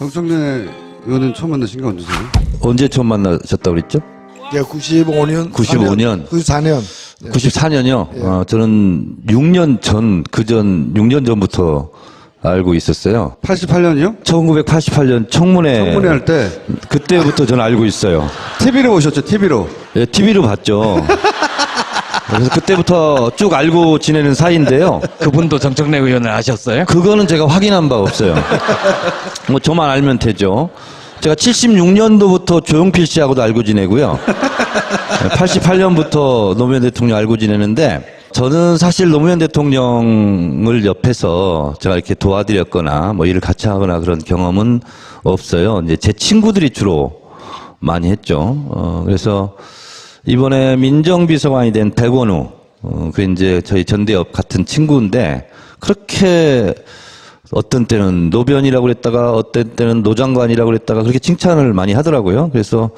정청래 의원은 처음 만나신 게 언제세요? 언제 처음 만나셨다고 그랬죠? 예, 95년. 95년. 94년. 94년이요? 예. 저는 6년 전, 6년 전부터 알고 있었어요. 88년이요? 1988년 청문회 청문회 할 때 그때부터 저는 알고 있어요. TV로 보셨죠? TV로. 예, TV로 봤죠. 그래서 그때부터 쭉 알고 지내는 사이인데요. 그분도 정청래 의원을 아셨어요? 그거는 제가 확인한 바가 없어요. 뭐 저만 알면 되죠. 제가 76년도부터 조용필 씨하고도 알고 지내고요. 88년부터 노무현 대통령 알고 지내는데 저는 사실 노무현 대통령을 옆에서 제가 이렇게 도와드렸거나 뭐 일을 같이 하거나 그런 경험은 없어요. 이제 제 친구들이 주로 많이 했죠. 그래서 이번에 민정비서관이 된 백원우, 그 이제 저희 전대협 같은 친구인데 그렇게 어떤 때는 노변이라고 그랬다가 어떤 때는 노장관이라고 그랬다가 그렇게 칭찬을 많이 하더라고요. 그래서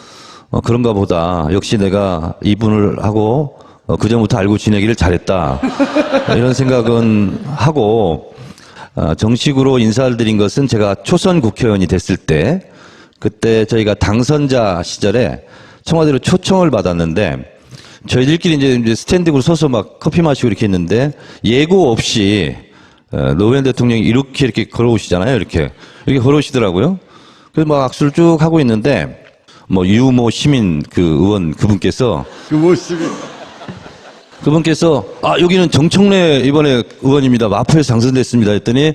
그런가 보다 역시 내가 이분을 하고 그전부터 알고 지내기를 잘했다 이런 생각은 하고 정식으로 인사를 드린 것은 제가 초선 국회의원이 됐을 때 그때 저희가 당선자 시절에 청와대로 초청을 받았는데 저희들끼리 이제 스탠딩으로 서서 막 커피 마시고 이렇게 했는데 예고 없이 노무현 대통령이 이렇게 걸어오시잖아요. 이렇게 걸어오시더라고요. 그래서 막 악수를 쭉 하고 있는데 뭐 유모 시민 그 의원 그분께서 그 모습이. 그분께서 여기는 정청래 이번에 의원입니다. 마포에서 당선됐습니다. 했더니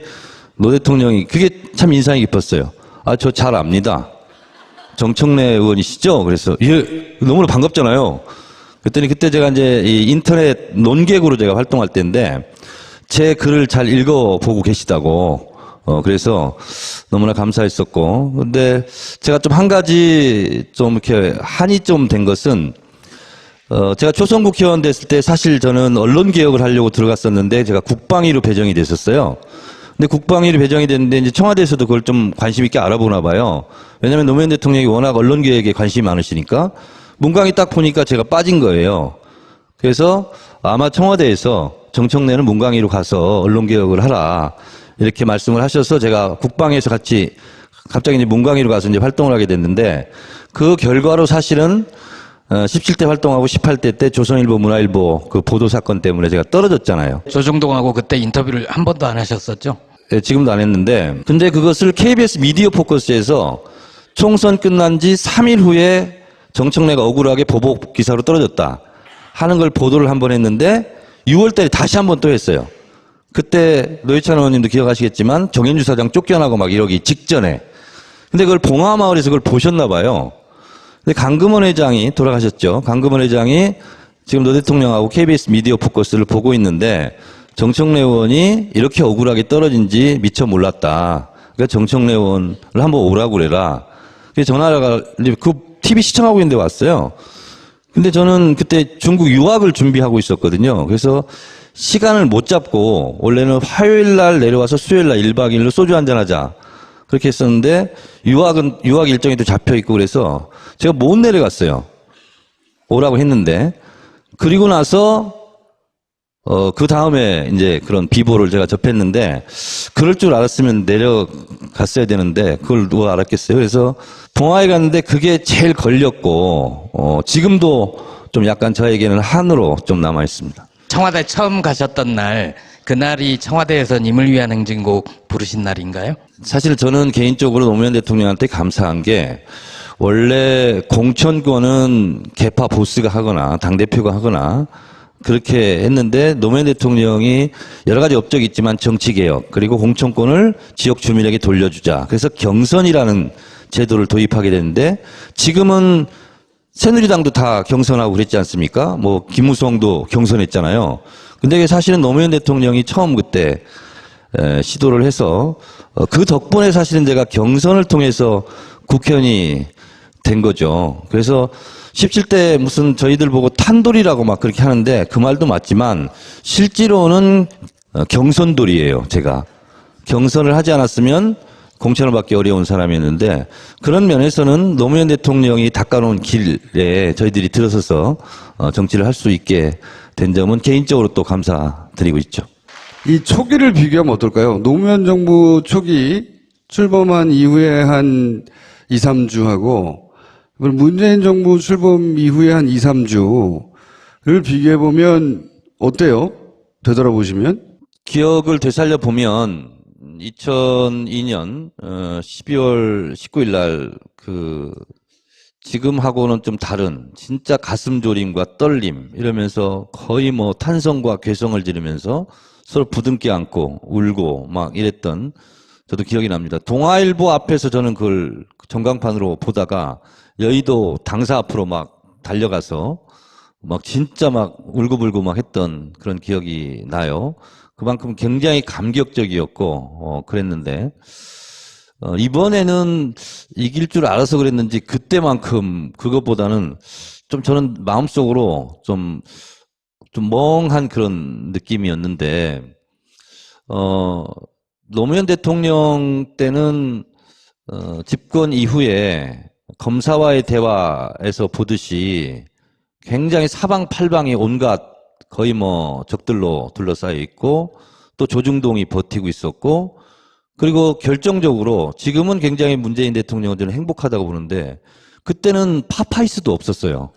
노 대통령이 그게 참 인상이 깊었어요. 저 잘 압니다. 정청래 의원이시죠? 그래서 예, 너무나 반갑잖아요. 그랬더니 그때 제가 이제 이 인터넷 논객으로 제가 활동할 때인데 제 글을 잘 읽어보고 계시다고 그래서 너무나 감사했었고 근데 제가 좀 한 가지 좀 이렇게 한이 좀 된 것은 제가 초선 국회의원 됐을 때 사실 저는 언론 개혁을 하려고 들어갔었는데 제가 국방위로 배정이 됐었어요. 근데 국방위로 배정이 됐는데 이제 청와대에서도 그걸 좀 관심 있게 알아보나 봐요. 왜냐하면 노무현 대통령이 워낙 언론 개혁에 관심이 많으시니까 문광이 딱 보니까 제가 빠진 거예요. 그래서 아마 청와대에서 정청래는 문광위로 가서 언론 개혁을 하라 이렇게 말씀을 하셔서 제가 국방에서 같이 갑자기 이제 문광위로 가서 이제 활동을 하게 됐는데 그 결과로 사실은 17대 활동하고 18대 때 조선일보, 문화일보 그 보도 사건 때문에 제가 떨어졌잖아요. 조정동하고 그때 인터뷰를 한 번도 안 하셨었죠? 네, 지금도 안 했는데 근데 그것을 KBS 미디어 포커스에서 총선 끝난 지 3일 후에 정청래가 억울하게 보복 기사로 떨어졌다 하는 걸 보도를 한 번 했는데 6월 달에 다시 한 번 또 했어요. 그때 노회찬 의원님도 기억하시겠지만 정현주 사장 쫓겨나고 막 이러기 직전에 근데 그걸 봉화마을에서 그걸 보셨나 봐요. 근데 강금원 회장이 돌아가셨죠. 강금원 회장이 지금 노 대통령하고 KBS 미디어 포커스를 보고 있는데 정청래 의원이 이렇게 억울하게 떨어진지 미처 몰랐다. 그러니까 정청래 의원을 한번 오라고 그래라. 그래서 전화가 그 TV 시청하고 있는데 왔어요. 근데 저는 그때 중국 유학을 준비하고 있었거든요. 그래서 시간을 못 잡고 원래는 화요일 날 내려와서 수요일 날 1박 2일로 소주 한잔 하자. 그렇게 했었는데 유학 일정이 또 잡혀 있고 그래서 제가 못 내려갔어요. 오라고 했는데 그리고 나서 그 다음에 이제 그런 비보를 제가 접했는데 그럴 줄 알았으면 내려갔어야 되는데 그걸 누가 알았겠어요. 그래서 봉화에 갔는데 그게 제일 걸렸고 지금도 좀 약간 저에게는 한으로 좀 남아 있습니다. 청와대 처음 가셨던 날, 그날이 청와대에서 님을 위한 행진곡 부르신 날인가요? 사실 저는 개인적으로 노무현 대통령한테 감사한 게 원래 공천권은 계파 보스가 하거나 당대표가 하거나 그렇게 했는데 노무현 대통령이 여러 가지 업적이 있지만 정치개혁 그리고 공천권을 지역 주민에게 돌려주자. 그래서 경선이라는 제도를 도입하게 됐는데 지금은 새누리당도 다 경선하고 그랬지 않습니까? 뭐 김무성도 경선했잖아요. 근데 사실은 노무현 대통령이 처음 그때 시도를 해서 그 덕분에 사실은 제가 경선을 통해서 국회의원이 된 거죠. 그래서 17대 무슨 저희들 보고 탄돌이라고 막 그렇게 하는데 그 말도 맞지만 실제로는 경선돌이에요. 제가 경선을 하지 않았으면 공천을 받기 어려운 사람이었는데 그런 면에서는 노무현 대통령이 닦아놓은 길에 저희들이 들어서서 정치를 할 수 있게 된 점은 개인적으로 또 감사드리고 있죠. 이 초기를 비교하면 어떨까요? 노무현 정부 초기 출범한 이후에 한 2, 3주 하고 문재인 정부 출범 이후에 한 2, 3주를 비교해 보면 어때요? 되돌아보시면? 기억을 되살려 보면 2002년 12월 19일 날 지금하고는 좀 다른 진짜 가슴 졸임과 떨림 이러면서 거의 뭐 탄성과 괴성을 지르면서 서로 부둥켜 안고 울고 막 이랬던 저도 기억이 납니다. 동아일보 앞에서 저는 그걸 전광판으로 보다가 여의도 당사 앞으로 막 달려가서 막 진짜 막 울고불고 막 했던 그런 기억이 나요. 그만큼 굉장히 감격적이었고 그랬는데 이번에는 이길 줄 알아서 그랬는지 그때만큼 그것보다는 좀 저는 마음속으로 좀 멍한 그런 느낌이었는데 노무현 대통령 때는 집권 이후에 검사와의 대화에서 보듯이 굉장히 사방팔방이 온갖 거의 뭐 적들로 둘러싸여 있고 또 조중동이 버티고 있었고 그리고 결정적으로 지금은 굉장히 문재인 대통령은 저는 행복하다고 보는데 그때는 파파이스도 없었어요.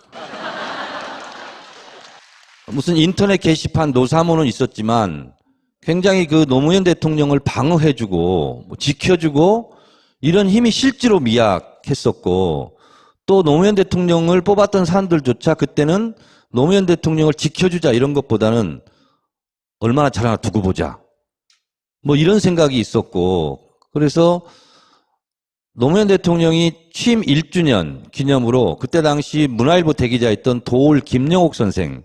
무슨 인터넷 게시판 노사모는 있었지만 굉장히 그 노무현 대통령을 방어해주고 지켜주고 이런 힘이 실제로 미약했었고 또 노무현 대통령을 뽑았던 사람들조차 그때는 노무현 대통령을 지켜주자 이런 것보다는 얼마나 잘하나 두고 보자 뭐 이런 생각이 있었고 그래서 노무현 대통령이 취임 1주년 기념으로 그때 당시 문화일보 대기자였던 도올 김영옥 선생이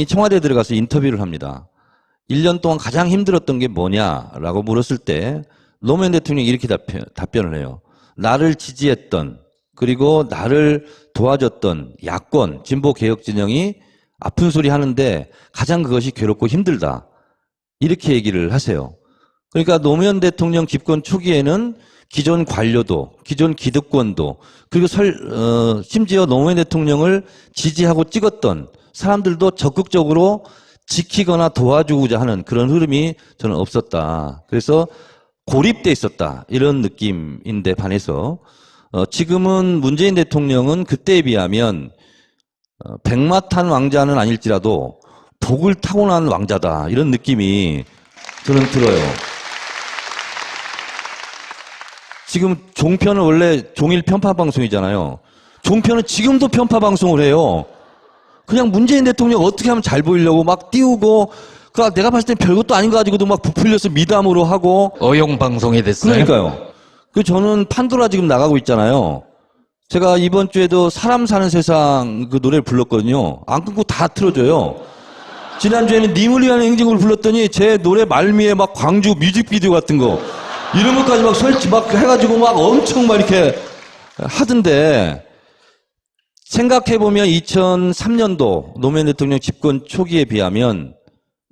청와대에 들어가서 인터뷰를 합니다. 1년 동안 가장 힘들었던 게 뭐냐라고 물었을 때 노무현 대통령이 이렇게 답변을 해요. 나를 지지했던 그리고 나를 도와줬던 야권 진보 개혁 진영이 아픈 소리 하는데 가장 그것이 괴롭고 힘들다. 이렇게 얘기를 하세요. 그러니까 노무현 대통령 집권 초기에는 기존 관료도 기존 기득권도 그리고 심지어 노무현 대통령을 지지하고 찍었던 사람들도 적극적으로 지키거나 도와주고자 하는 그런 흐름이 저는 없었다. 그래서 고립돼 있었다. 이런 느낌인데 반해서 지금은 문재인 대통령은 그때에 비하면 백마탄 왕자는 아닐지라도 복을 타고난 왕자다. 이런 느낌이 저는 들어요. 지금 종편은 원래 종일 편파 방송이잖아요. 종편은 지금도 편파 방송을 해요. 그냥 문재인 대통령 어떻게 하면 잘 보이려고 막 띄우고 내가 봤을 땐 별것도 아닌 거 가지고도 막 부풀려서 미담으로 하고 어용 방송이 됐어요. 그러니까요. 저는 판도라 지금 나가고 있잖아요. 제가 이번 주에도 사람 사는 세상 그 노래를 불렀거든요. 안 끊고 다 틀어줘요. 지난주에는 님을 위한 행진곡을 불렀더니 제 노래 말미에 막 광주 뮤직비디오 같은 거 이런 것까지 막 설치 막 해가지고 막 엄청 막 이렇게 하던데 생각해보면 2003년도 노무현 대통령 집권 초기에 비하면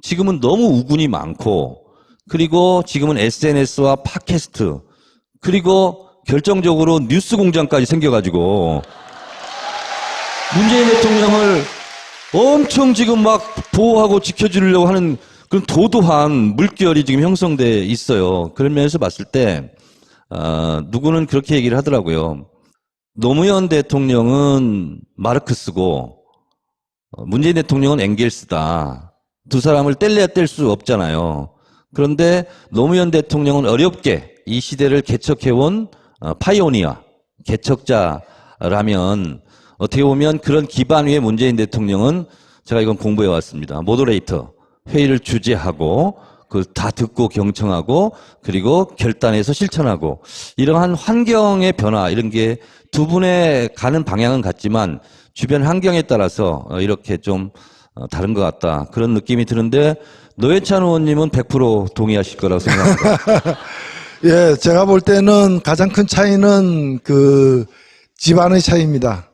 지금은 너무 우군이 많고 그리고 지금은 SNS와 팟캐스트 그리고 결정적으로 뉴스 공장까지 생겨가지고 문재인 대통령을 엄청 지금 막 보호하고 지켜주려고 하는 그런 도도한 물결이 지금 형성돼 있어요. 그런 면에서 봤을 때 누구는 그렇게 얘기를 하더라고요. 노무현 대통령은 마르크스고 문재인 대통령은 엥겔스다. 두 사람을 뗄래야 뗄 수 없잖아요. 그런데 노무현 대통령은 어렵게 이 시대를 개척해온 파이오니아, 개척자라면 어떻게 보면 그런 기반 위에 문재인 대통령은 제가 이건 공부해 왔습니다. 모더레이터, 회의를 주재하고 다 듣고 경청하고 그리고 결단해서 실천하고 이러한 환경의 변화 이런 게 두 분의 가는 방향은 같지만 주변 환경에 따라서 이렇게 좀 다른 것 같다. 그런 느낌이 드는데 노회찬 의원님은 100% 동의하실 거라고 생각합니다. 예, 제가 볼 때는 가장 큰 차이는 그 집안의 차이입니다.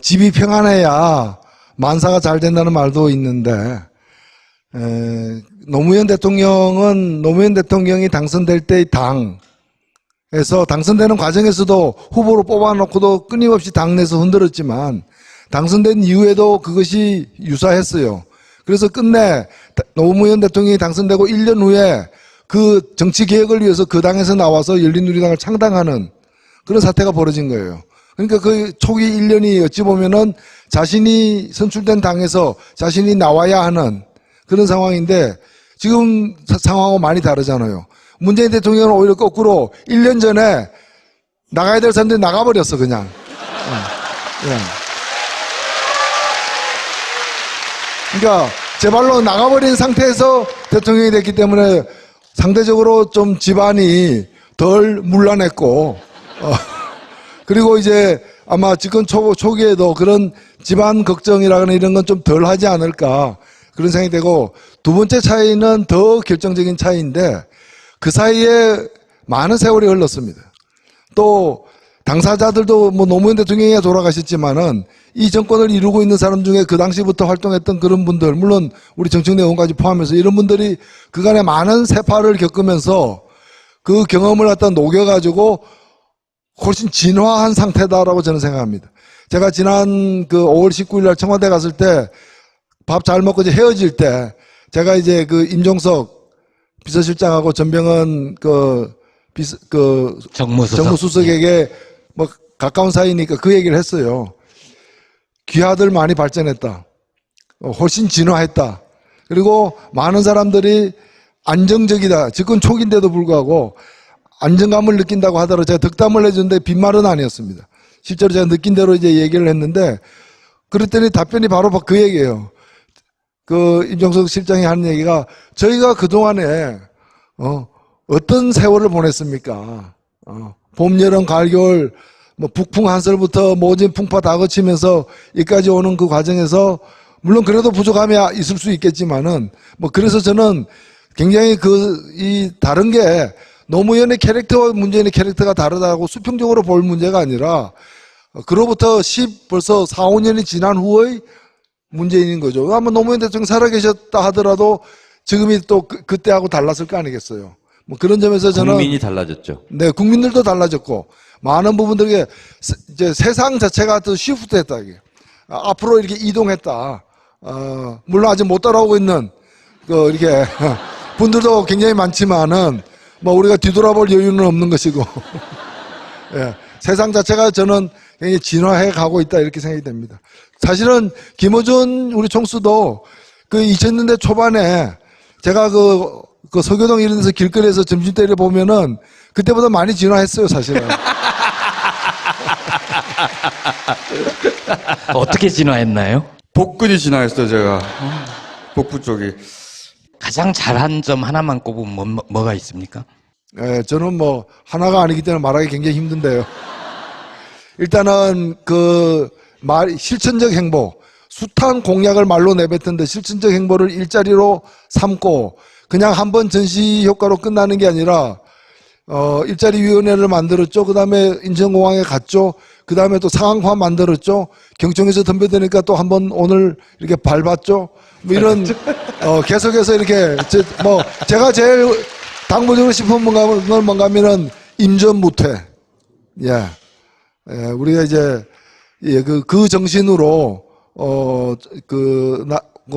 집이 평안해야 만사가 잘 된다는 말도 있는데 노무현 대통령이 당선될 때의 당에서 당선되는 과정에서도 후보로 뽑아놓고도 끊임없이 당내에서 흔들었지만 당선된 이후에도 그것이 유사했어요. 그래서 끝내 노무현 대통령이 당선되고 1년 후에 그 정치 개혁을 위해서 그 당에서 나와서 열린우리당을 창당하는 그런 사태가 벌어진 거예요. 그러니까 그 초기 1년이 어찌 보면은 자신이 선출된 당에서 자신이 나와야 하는 그런 상황인데 지금 상황하고 많이 다르잖아요. 문재인 대통령은 오히려 거꾸로 1년 전에 나가야 될 사람들이 나가버렸어, 그냥. 그냥. 그러니까 제 발로 나가버린 상태에서 대통령이 됐기 때문에 상대적으로 좀 집안이 덜 문란했고, 그리고 이제 아마 집권 초기에도 그런 집안 걱정이라거나 이런 건 좀 덜 하지 않을까 그런 생각이 되고, 두 번째 차이는 더 결정적인 차이인데 그 사이에 많은 세월이 흘렀습니다. 또 당사자들도 뭐 노무현 대통령이 돌아가셨지만은 이 정권을 이루고 있는 사람 중에 그 당시부터 활동했던 그런 분들, 물론 우리 정청래 의원까지 포함해서 이런 분들이 그간에 많은 세파를 겪으면서 그 경험을 갖다 녹여가지고 훨씬 진화한 상태다라고 저는 생각합니다. 제가 지난 그 5월 19일 날 청와대 갔을 때 밥 잘 먹고 이제 헤어질 때 제가 이제 그 임종석 비서실장하고 전병헌 정무수석에게 뭐 가까운 사이니까 그 얘기를 했어요. 귀하들 많이 발전했다. 훨씬 진화했다. 그리고 많은 사람들이 안정적이다. 집권 초기인데도 불구하고 안정감을 느낀다고 하더라도 제가 덕담을 해줬는데 빈말은 아니었습니다. 실제로 제가 느낀 대로 이제 얘기를 했는데 그랬더니 답변이 바로 그 얘기예요. 그 임종석 실장이 하는 얘기가 저희가 그동안에 어떤 세월을 보냈습니까? 봄, 여름, 가을, 겨울 뭐 북풍 한설부터 모진 풍파 다 거치면서 여기까지 오는 그 과정에서 물론 그래도 부족함이 있을 수 있겠지만은 뭐 그래서 저는 굉장히 이 다른 게 노무현의 캐릭터와 문재인의 캐릭터가 다르다고 수평적으로 볼 문제가 아니라 그로부터 벌써 4, 5년이 지난 후의 문재인인 거죠. 아마 노무현 대통령 살아계셨다 하더라도 지금이 또 그때하고 달랐을 거 아니겠어요. 뭐 그런 점에서 저는 국민이 달라졌죠. 네, 국민들도 달라졌고 많은 부분들에 이제 세상 자체가 더 시프트했다 이게. 앞으로 이렇게 이동했다. 물론 아직 못 따라오고 있는 이렇게 분들도 굉장히 많지만은 뭐 우리가 뒤돌아볼 여유는 없는 것이고 예, 세상 자체가 저는 굉장히 진화해 가고 있다 이렇게 생각이 됩니다. 사실은 김어준 우리 총수도 그 2000년대 초반에 제가 그 서교동 이런 데서 길거리에서 점심때를 보면은 그때보다 많이 진화했어요, 사실은. 어떻게 진화했나요? 복근이 진화했어요, 제가. 복부 쪽이. 가장 잘한 점 하나만 꼽으면 뭐가 있습니까? 예, 저는 뭐 하나가 아니기 때문에 말하기 굉장히 힘든데요. 일단은 실천적 행보, 숱한 공약을 말로 내뱉던데 실천적 행보를 일자리로 삼고 그냥 한번 전시 효과로 끝나는 게 아니라 일자리위원회를 만들었죠. 그 다음에 인천공항에 갔죠. 그 다음에 또 상황화 만들었죠. 경청에서 덤벼드니까 또 한번 오늘 이렇게 밟았죠. 뭐 이런 계속해서 이렇게 제가 제일 당부적으로 싶은 건 뭔가 하면은 임전무퇴. 예. 우리가 이제 그 정신으로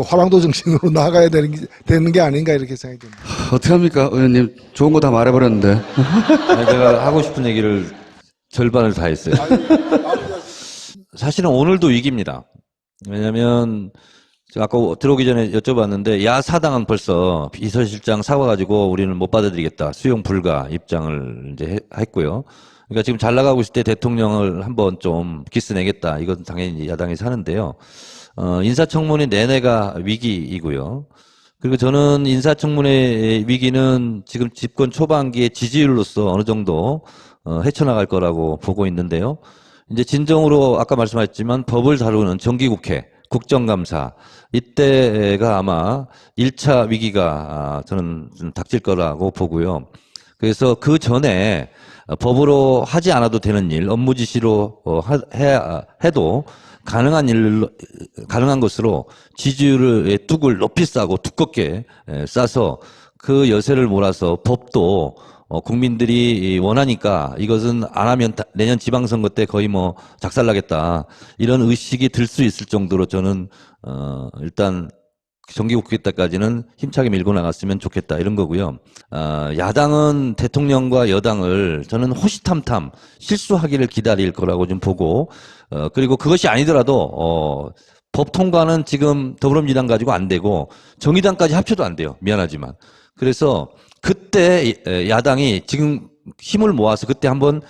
화랑도 정신으로 나아가야 되는 게 아닌가 이렇게 생각이 듭니다. 어떻게 합니까, 의원님? 좋은 거 다 말해버렸는데. 아니, 제가 하고 싶은 얘기를 절반을 다 했어요. 사실은 오늘도 위기입니다. 왜냐하면 제가 아까 들어오기 전에 여쭤봤는데 야사당은 벌써 비서실장 사과가지고 우리는 못 받아들이겠다. 수용 불가 입장을 이제 했고요. 그러니까 지금 잘 나가고 있을 때 대통령을 한번 좀 기스내겠다. 이건 당연히 야당에서 하는데요. 인사청문회 내내가 위기이고요. 그리고 저는 인사청문회 위기는 지금 집권 초반기의 지지율로서 어느 정도 헤쳐나갈 거라고 보고 있는데요. 이제 진정으로 아까 말씀하셨지만 법을 다루는 정기국회, 국정감사 이때가 아마 1차 위기가 저는 좀 닥칠 거라고 보고요. 그래서 그 전에 법으로 하지 않아도 되는 일, 업무 지시로 해도 가능한 것으로 지지율의 뚝을 높이 싸고 두껍게 싸서 그 여세를 몰아서 법도 국민들이 원하니까 이것은 안 하면 내년 지방선거 때 거의 뭐 작살나겠다 이런 의식이 들 수 있을 정도로 저는 일단 정기국회 때까지는 힘차게 밀고 나갔으면 좋겠다 이런 거고요. 야당은 대통령과 여당을 저는 호시탐탐 실수하기를 기다릴 거라고 좀 보고 그리고 그것이 아니더라도 법 통과는 지금 더불어민주당 가지고 안 되고 정의당까지 합쳐도 안 돼요. 미안하지만. 그래서 그때 야당이 지금 힘을 모아서 그때 한번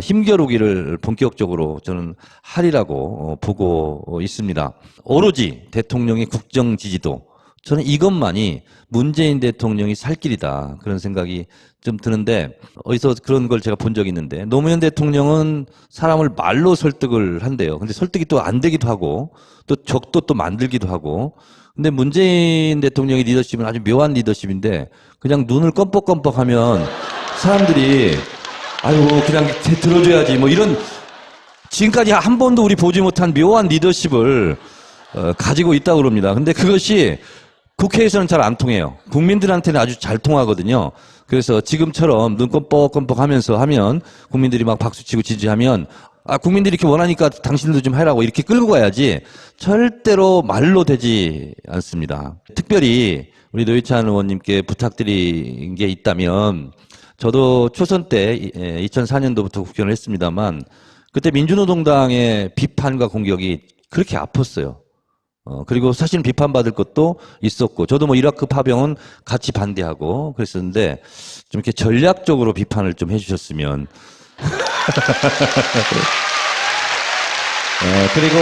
힘겨루기를 본격적으로 저는 하리라고 보고 있습니다. 오로지 대통령의 국정 지지도 저는 이것만이 문재인 대통령이 살 길이다 그런 생각이 좀 드는데 어디서 그런 걸 제가 본 적이 있는데 노무현 대통령은 사람을 말로 설득을 한대요. 근데 설득이 또 안 되기도 하고 또 적도 또 만들기도 하고 근데 문재인 대통령의 리더십은 아주 묘한 리더십인데 그냥 눈을 껌뻑껌뻑하면 사람들이 아유 그냥 들어줘야지 뭐 이런 지금까지 한 번도 우리 보지 못한 묘한 리더십을 가지고 있다고 그럽니다. 근데 그것이 국회에서는 잘 안 통해요. 국민들한테는 아주 잘 통하거든요. 그래서 지금처럼 눈 껌뻑껌뻑하면서 하면 국민들이 막 박수치고 지지하면 국민들이 이렇게 원하니까 당신도 좀 해라고 이렇게 끌고 가야지 절대로 말로 되지 않습니다. 특별히 우리 노회찬 의원님께 부탁드린 게 있다면 저도 초선 때 2004년도부터 국회의원을 했습니다만 그때 민주노동당의 비판과 공격이 그렇게 아팠어요. 그리고 사실 비판받을 것도 있었고 저도 뭐 이라크 파병은 같이 반대하고 그랬었는데 좀 이렇게 전략적으로 비판을 좀 해주셨으면 그리고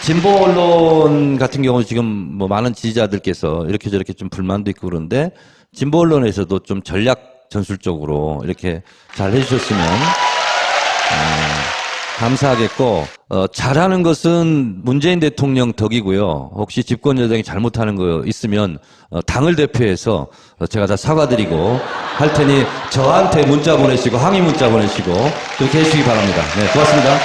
진보 언론 같은 경우 지금 뭐 많은 지지자들께서 이렇게 저렇게 좀 불만도 있고 그런데 진보 언론에서도 좀 전략 전술적으로 이렇게 잘 해주셨으면 감사하겠고 잘하는 것은 문재인 대통령 덕이고요. 혹시 집권 여당이 잘못하는 거 있으면 당을 대표해서 제가 다 사과드리고 할 테니 저한테 문자 보내시고 항의 문자 보내시고 그렇게 해주시기 바랍니다. 네, 고맙습니다.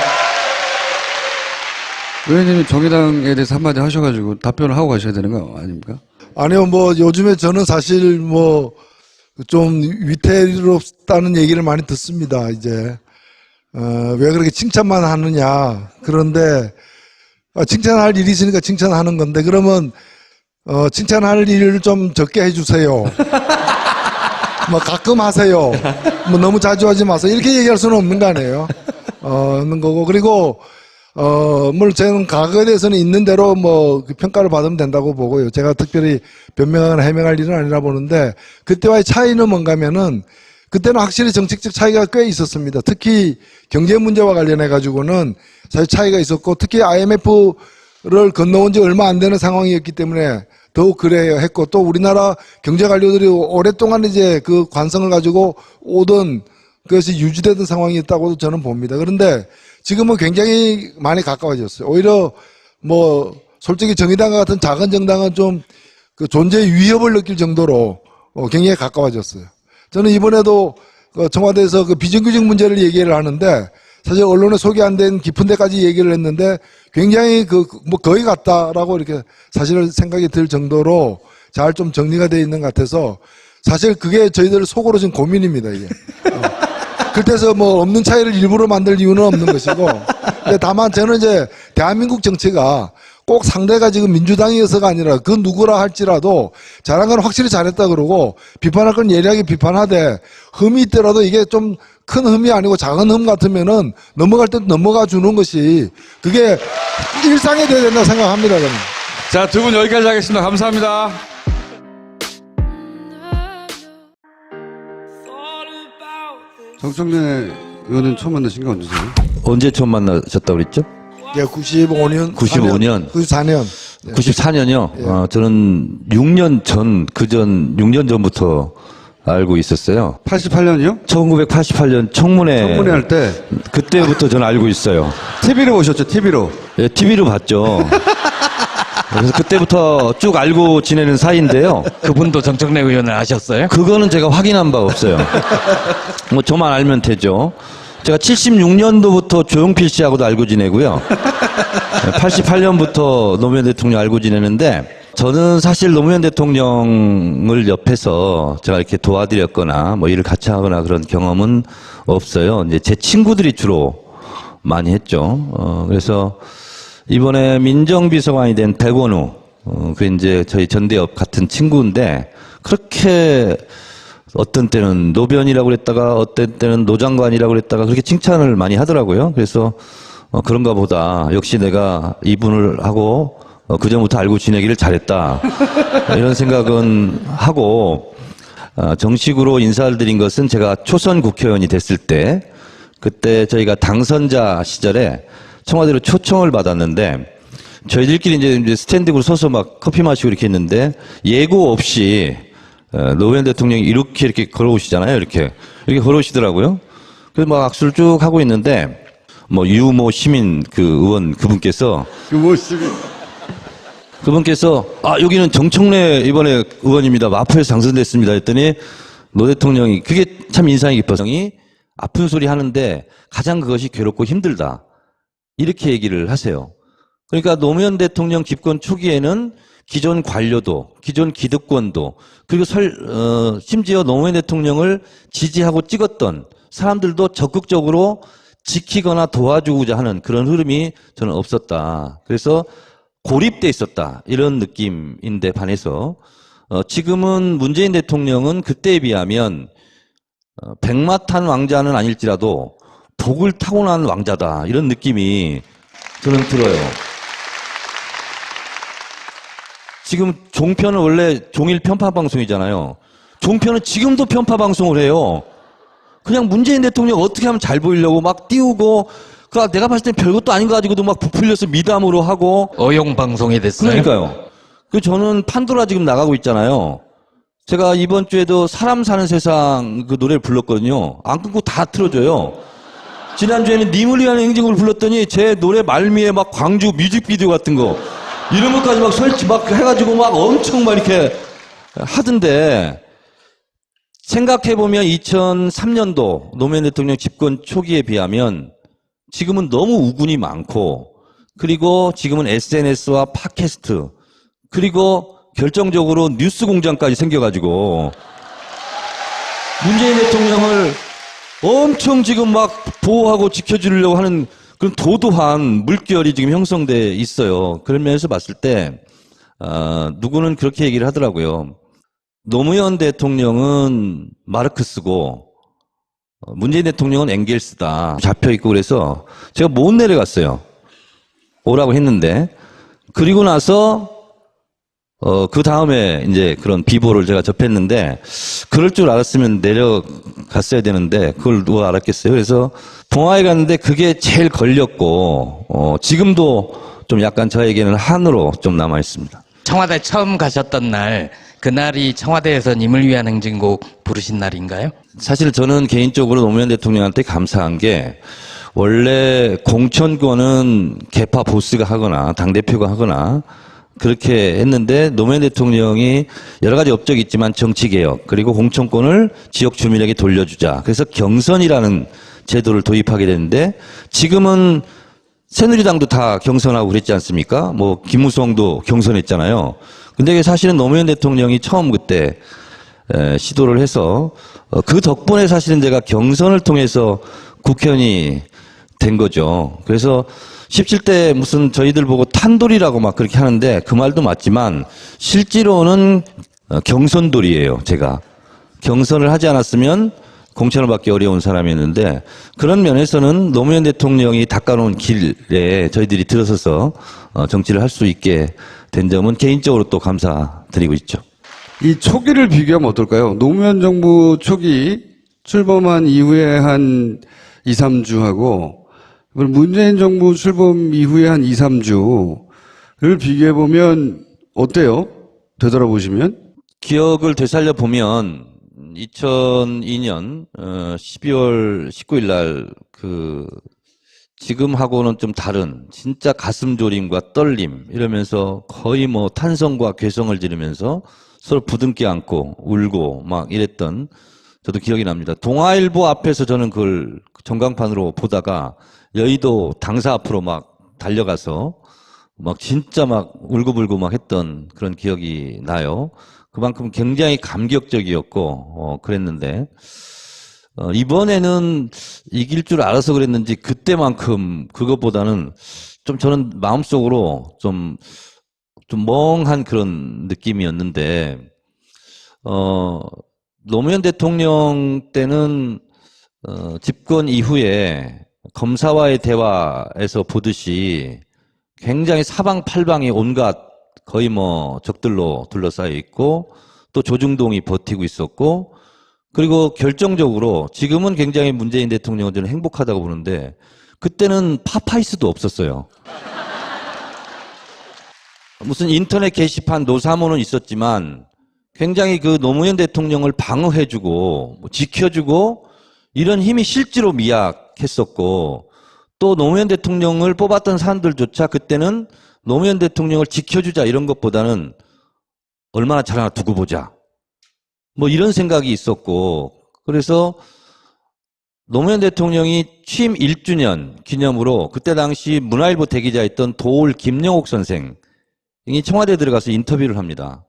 의원님이 정의당에 대해서 한마디 하셔가지고 답변을 하고 가셔야 되는 거 아닙니까? 아니요, 뭐 요즘에 저는 사실 뭐 좀 위태롭다는 얘기를 많이 듣습니다. 이제 왜 그렇게 칭찬만 하느냐. 그런데 칭찬할 일이 있으니까 칭찬하는 건데 그러면 칭찬할 일을 좀 적게 해주세요. 뭐 가끔 하세요. 뭐 너무 자주 하지 마세요. 이렇게 얘기할 수는 없는 거 아니에요. 없는 거고 그리고 물론 저는 과거에 대해서는 있는 대로 뭐 평가를 받으면 된다고 보고요. 제가 특별히 변명하거나 해명할 일은 아니라 보는데 그때와의 차이는 뭔가면은 그때는 확실히 정책적 차이가 꽤 있었습니다. 특히 경제 문제와 관련해 가지고는 사실 차이가 있었고 특히 IMF를 건너온 지 얼마 안 되는 상황이었기 때문에 더욱 그래야 했고 또 우리나라 경제 관료들이 오랫동안 이제 그 관성을 가지고 오던 그것이 유지되던 상황이었다고도 저는 봅니다. 그런데 지금은 굉장히 많이 가까워졌어요. 오히려 뭐 솔직히 정의당과 같은 작은 정당은 좀 그 존재의 위협을 느낄 정도로 굉장히 가까워졌어요. 저는 이번에도 청와대에서 그 비정규직 문제를 얘기를 하는데 사실 언론에 소개 안 된 깊은 데까지 얘기를 했는데 굉장히 뭐 거의 같다라고 이렇게 사실 생각이 들 정도로 잘 좀 정리가 되어 있는 것 같아서 사실 그게 저희들 속으로 지금 고민입니다, 이게. 그때서 뭐 없는 차이를 일부러 만들 이유는 없는 것이고. 근데 다만 저는 이제 대한민국 정치가 꼭 상대가 지금 민주당이어서가 아니라 그 누구라 할지라도 잘한 건 확실히 잘했다 그러고 비판할 건 예리하게 비판하되 흠이 있더라도 이게 좀 큰 흠이 아니고 작은 흠 같으면은 넘어갈 때 넘어가 주는 것이 그게 일상이 돼야 된다고 생각합니다, 저는. 자, 두 분 여기까지 하겠습니다. 감사합니다. 정청래 의원은 처음 만나신 게 언제세요? 언제 처음 만나셨다고 그랬죠? 예, 95년. 95년. 94년. 94년이요? 저는 6년 전, 6년 전부터 알고 있었어요. 88년이요? 1988년 청문회 청문회 할 때 그때부터 저는 알고 있어요. TV로 보셨죠, TV로. 예, TV로 봤죠. 그래서 그때부터 쭉 알고 지내는 사이인데요. 그분도 정청래 의원을 아셨어요? 그거는 제가 확인한 바 없어요. 뭐 저만 알면 되죠. 제가 76년도부터 조용필 씨하고도 알고 지내고요. 88년부터 노무현 대통령 알고 지내는데 저는 사실 노무현 대통령을 옆에서 제가 이렇게 도와드렸거나 뭐 일을 같이 하거나 그런 경험은 없어요. 이제 제 친구들이 주로 많이 했죠. 그래서 이번에 민정비서관이 된 백원우 그 이제 저희 전대업 같은 친구인데 그렇게 어떤 때는 노변이라고 그랬다가 어떤 때는 노장관이라고 그랬다가 그렇게 칭찬을 많이 하더라고요. 그래서 그런가 보다. 역시 내가 이분을 하고 그전부터 알고 지내기를 잘했다. 이런 생각은 하고 정식으로 인사를 드린 것은 제가 초선 국회의원이 됐을 때 그때 저희가 당선자 시절에 청와대로 초청을 받았는데 저희들끼리 이제 스탠딩으로 서서 막 커피 마시고 이렇게 했는데 예고 없이 노무현 대통령이 이렇게 걸어오시잖아요. 이렇게 걸어오시더라고요. 그래서 막 악수를 쭉 하고 있는데 뭐 유모 시민 그 의원 그분께서 여기는 정청래 이번에 의원입니다. 마포에서 당선됐습니다. 했더니 노 대통령이 그게 참 인상이 깊어서 아픈 소리 하는데 가장 그것이 괴롭고 힘들다. 이렇게 얘기를 하세요. 그러니까 노무현 대통령 집권 초기에는 기존 관료도, 기존 기득권도, 그리고 심지어 노무현 대통령을 지지하고 찍었던 사람들도 적극적으로 지키거나 도와주고자 하는 그런 흐름이 저는 없었다. 그래서 고립돼 있었다. 이런 느낌인데 반해서 지금은 문재인 대통령은 그때에 비하면 백마탄 왕자는 아닐지라도 복을 타고난 왕자다. 이런 느낌이 저는 들어요. 지금 종편은 원래 종일 편파 방송이잖아요. 종편은 지금도 편파 방송을 해요. 그냥 문재인 대통령 어떻게 하면 잘 보이려고 막 띄우고, 내가 봤을 땐 별것도 아닌 거 가지고도 막 부풀려서 미담으로 하고. 어용 방송이 됐어요. 그러니까요. 저는 판도라 지금 나가고 있잖아요. 제가 이번 주에도 사람 사는 세상 그 노래를 불렀거든요. 안 끊고 다 틀어줘요. 지난주에는 님을 위한 행진곡을 불렀더니 제 노래 말미에 막 광주 뮤직비디오 같은 거 이런 것까지 막 설치 막 해가지고 막 엄청 막 이렇게 하던데 생각해보면 2003년도 노무현 대통령 집권 초기에 비하면 지금은 너무 우군이 많고 그리고 지금은 SNS와 팟캐스트 그리고 결정적으로 뉴스 공장까지 생겨가지고 문재인 대통령을 엄청 지금 막 보호하고 지켜주려고 하는 그런 도도한 물결이 지금 형성돼 있어요. 그런 면에서 봤을 때 누구는 그렇게 얘기를 하더라고요. 노무현 대통령은 마르크스고 문재인 대통령은 엥겔스다. 잡혀있고 그래서 제가 못 내려갔어요. 오라고 했는데 그리고 나서 그 다음에 이제 그런 비보를 제가 접했는데 그럴 줄 알았으면 내려갔어야 되는데 그걸 누가 알았겠어요. 그래서 봉화에 갔는데 그게 제일 걸렸고 지금도 좀 약간 저에게는 한으로 좀 남아 있습니다. 청와대 처음 가셨던 날, 그날이 청와대에서 님을 위한 행진곡 부르신 날인가요? 사실 저는 개인적으로 노무현 대통령한테 감사한 게 원래 공천권은 개파 보스가 하거나 당대표가 하거나 그렇게 했는데 노무현 대통령이 여러 가지 업적이 있지만 정치개혁 그리고 공천권을 지역 주민에게 돌려주자. 그래서 경선이라는 제도를 도입하게 됐는데 지금은 새누리당도 다 경선하고 그랬지 않습니까? 뭐 김무성도 경선했잖아요. 근데 이게 사실은 노무현 대통령이 처음 그때 시도를 해서 그 덕분에 사실은 제가 경선을 통해서 국회의원이 된 거죠. 그래서 17대 무슨 저희들 보고 탄돌이라고 막 그렇게 하는데 그 말도 맞지만 실제로는 경선돌이에요. 제가 경선을 하지 않았으면 공천을 받기 어려운 사람이었는데 그런 면에서는 노무현 대통령이 닦아놓은 길에 저희들이 들어서서 정치를 할 수 있게 된 점은 개인적으로 또 감사드리고 있죠. 이 초기를 비교하면 어떨까요? 노무현 정부 초기 출범한 이후에 한 2, 3주하고 문재인 정부 출범 이후에 한 2, 3주를 비교해보면 어때요? 되돌아보시면? 기억을 되살려 보면 2002년 12월 19일 날 지금하고는 좀 다른 진짜 가슴 졸임과 떨림 이러면서 거의 뭐 탄성과 괴성을 지르면서 서로 부둥켜 안고 울고 막 이랬던 저도 기억이 납니다. 동아일보 앞에서 저는 그걸 전광판으로 보다가 여의도 당사 앞으로 막 달려가서 막 진짜 막 울고불고 막 했던 그런 기억이 나요. 그만큼 굉장히 감격적이었고 그랬는데 이번에는 이길 줄 알아서 그랬는지 그때만큼 그것보다는 좀 저는 마음속으로 좀 좀 멍한 그런 느낌이었는데, 노무현 대통령 때는, 집권 이후에 검사와의 대화에서 보듯이 굉장히 사방팔방이 온갖 거의 뭐 적들로 둘러싸여 있고 또 조중동이 버티고 있었고 그리고 결정적으로 지금은 굉장히 문재인 대통령은 저는 행복하다고 보는데 그때는 파파이스도 없었어요. 무슨 인터넷 게시판 노사모는 있었지만 굉장히 그 노무현 대통령을 방어해주고 지켜주고 이런 힘이 실제로 미약했었고 또 노무현 대통령을 뽑았던 사람들조차 그때는 노무현 대통령을 지켜주자 이런 것보다는 얼마나 잘하나 두고 보자. 뭐 이런 생각이 있었고 그래서 노무현 대통령이 취임 1주년 기념으로 그때 당시 문화일보 대기자였던 도올 김영옥 선생이 청와대에 들어가서 인터뷰를 합니다.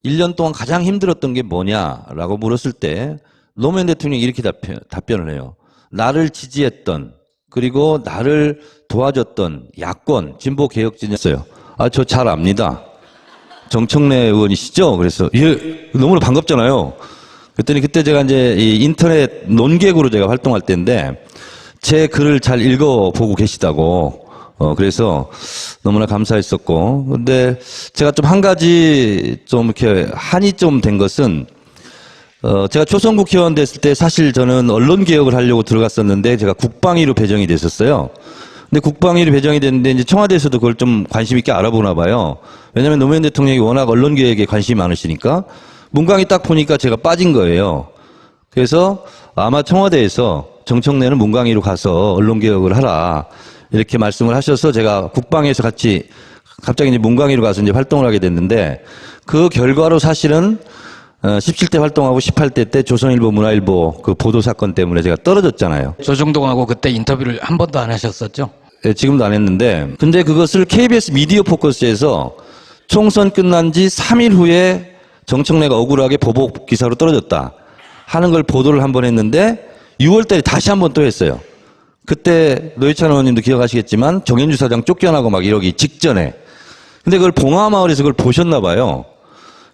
1년 동안 가장 힘들었던 게 뭐냐라고 물었을 때 노무현 대통령이 이렇게 답변을 해요. 나를 지지했던 그리고 나를 도와줬던 야권 진보 개혁진이었어요. 아, 저 잘 압니다. 정청래 의원이시죠? 그래서 예, 너무나 반갑잖아요. 그랬더니 그때 제가 이제 이 인터넷 논객으로 제가 활동할 때인데 제 글을 잘 읽어보고 계시다고 그래서 너무나 감사했었고 근데 제가 좀 한 가지 좀 이렇게 한이 좀 된 것은 제가 초선 국회의원 됐을 때 사실 저는 언론 개혁을 하려고 들어갔었는데 제가 국방위로 배정이 됐었어요. 근데 국방위로 배정이 됐는데 이제 청와대에서도 그걸 좀 관심 있게 알아보나 봐요. 왜냐하면 노무현 대통령이 워낙 언론 개혁에 관심이 많으시니까 문광이 딱 보니까 제가 빠진 거예요. 그래서 아마 청와대에서 정청래는 문광위로 가서 언론 개혁을 하라 이렇게 말씀을 하셔서 제가 국방위에서 같이 갑자기 이제 문광위로 가서 이제 활동을 하게 됐는데 그 결과로 사실은 17대 활동하고 18대 때 조선일보, 문화일보 그 보도 사건 때문에 제가 떨어졌잖아요. 조중동하고 그때 인터뷰를 한 번도 안 하셨었죠? 네, 지금도 안 했는데 근데 그것을 KBS 미디어 포커스에서 총선 끝난 지 3일 후에 정청래가 억울하게 보복 기사로 떨어졌다 하는 걸 보도를 한 번 했는데 6월 달에 다시 한 번 또 했어요. 그때 노회찬 의원님도 기억하시겠지만 정현주 사장 쫓겨나고 막 이러기 직전에 근데 그걸 봉화마을에서 그걸 보셨나 봐요.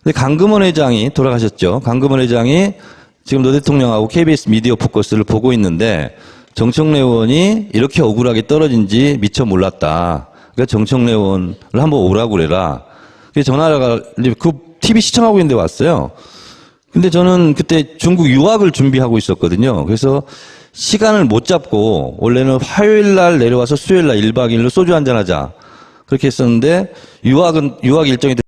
근데 강금원 회장이 돌아가셨죠. 강금원 회장이 지금 노 대통령하고 KBS 미디어 포커스를 보고 있는데 정청래 의원이 이렇게 억울하게 떨어진지 미처 몰랐다. 그러니까 정청래 의원을 한번 오라고 그래라. 그래서 전화가 그 TV 시청하고 있는데 왔어요. 근데 저는 그때 중국 유학을 준비하고 있었거든요. 그래서 시간을 못 잡고 원래는 화요일 날 내려와서 수요일 날 1박 2일로 소주 한잔 하자. 그렇게 했었는데 유학 일정이